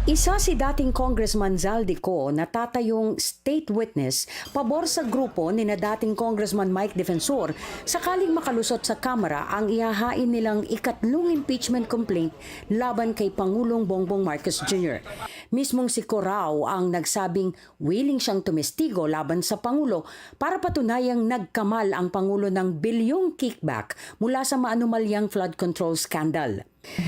Isa si dating Congressman Zaldico na tatayong state witness pabor sa grupo ni na dating Congressman Mike Defensor sakaling makalusot sa Kamara ang ihahain nilang ikatlong impeachment complaint laban kay Pangulong Bongbong Marcos Jr. Mismong si Corao ang nagsabing willing siyang tumestigo laban sa Pangulo para patunayang nagkamal ang Pangulo ng bilyong kickback mula sa maanumalyang flood control scandal.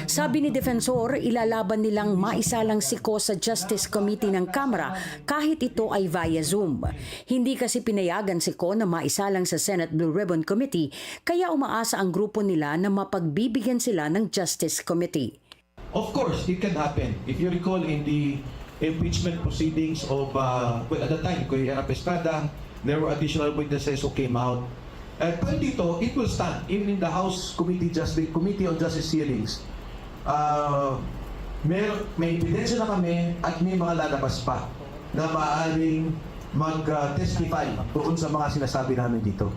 Sabi ni Defensor, ilalaban nilang maisalang si Ko sa Justice Committee ng Kamara kahit ito ay via Zoom. Hindi kasi pinayagan si Ko na maisalang sa Senate Blue Ribbon Committee, kaya umaasa ang grupo nila na mapagbibigyan sila ng Justice Committee. Of course, it can happen. If you recall in the impeachment proceedings of, at the time, Kuya Estrada, there were additional witnesses who came out. Pero dito, it will stand, even in the House Committee on Justice hearings. May ebidensya na kami at may mga lalabas pa na maaaring mag-testify doon sa mga sinasabi namin dito.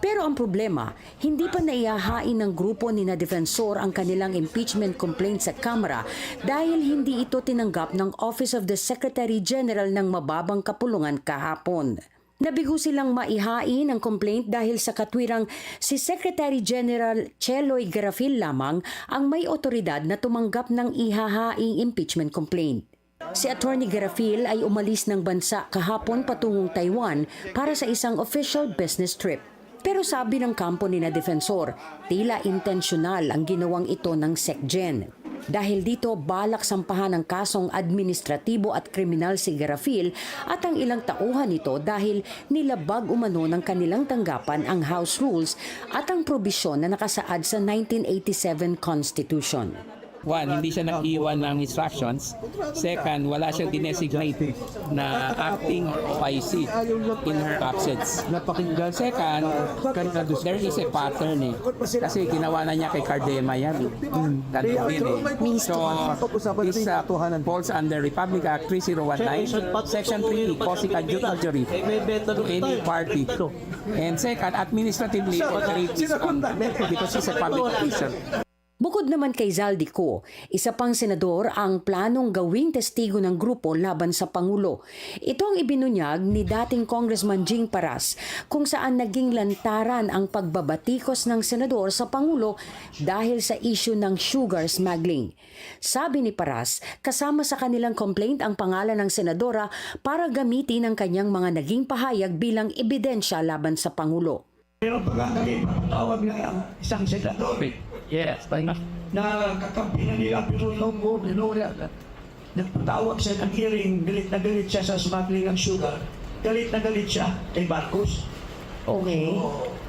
Pero ang problema, hindi pa naihahain ng grupo ni na Defensor ang kanilang impeachment complaint sa Kamara dahil hindi ito tinanggap ng Office of the Secretary General ng mababang kapulungan kahapon. Nabigo silang maihain ang complaint dahil sa katwirang si Secretary General Cheloy Garafil lamang ang may otoridad na tumanggap ng ihahaing impeachment complaint. Si Attorney Garafil ay umalis ng bansa kahapon patungong Taiwan para sa isang official business trip. Pero sabi ng kampo ni na Defensor, tila intensyonal ang ginawang ito ng SecGen. Dahil dito, balak sampahan ng kasong administratibo at kriminal si Garafil at ang ilang tauhan nito dahil nilabag umano ng kanilang tanggapan ang House Rules at ang probisyon na nakasaad sa 1987 Constitution. One, hindi siya nag-iwan ng instructions. Second, wala siyang dinesignate na acting OIC in her absence. Second, there is a pattern eh. Kasi ginawa na niya kay Cardema yan. So, this falls under Republic Act 3019, Section 3, causing adjudicature to any party. And second, administratively operates because he's a public official. Bukod naman kay Zaldico, isa pang senador ang planong gawing testigo ng grupo laban sa Pangulo. Ito ang ibinunyag ni dating Congressman Jing Paras kung saan naging lantaran ang pagbabatikos ng senador sa Pangulo dahil sa issue ng sugar smuggling. Sabi ni Paras, kasama sa kanilang complaint ang pangalan ng senadora para gamitin ang kanyang mga naging pahayag bilang ebidensya laban sa Pangulo. Pero pagkakali, tawag na ang isang senador. Yes, Na kakampi na nila, pero nagpatawag siya ng hearing, galit na galit siya sa smuggling ng sugar. Galit na galit siya kay Marcos. Okay.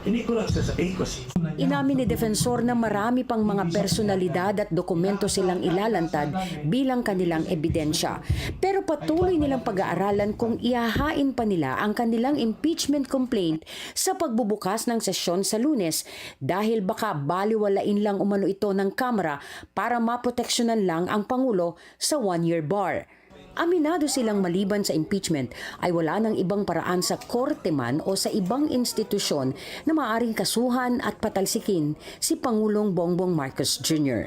Hindi ko lang sasabihin ko siya. Inamin ni Defensor na marami pang mga personalidad at dokumento silang ilalantad bilang kanilang ebidensya. Pero patuloy nilang pag-aaralan kung ihahain pa nila ang kanilang impeachment complaint sa pagbubukas ng sesyon sa Lunes dahil baka baliwalain lang umano ito ng Kamara para maproteksyonan lang ang Pangulo sa one-year bar. Aminado silang maliban sa impeachment ay wala ng ibang paraan sa korte man o sa ibang institusyon na maaring kasuhan at patalsikin si Pangulong Bongbong Marcos Jr.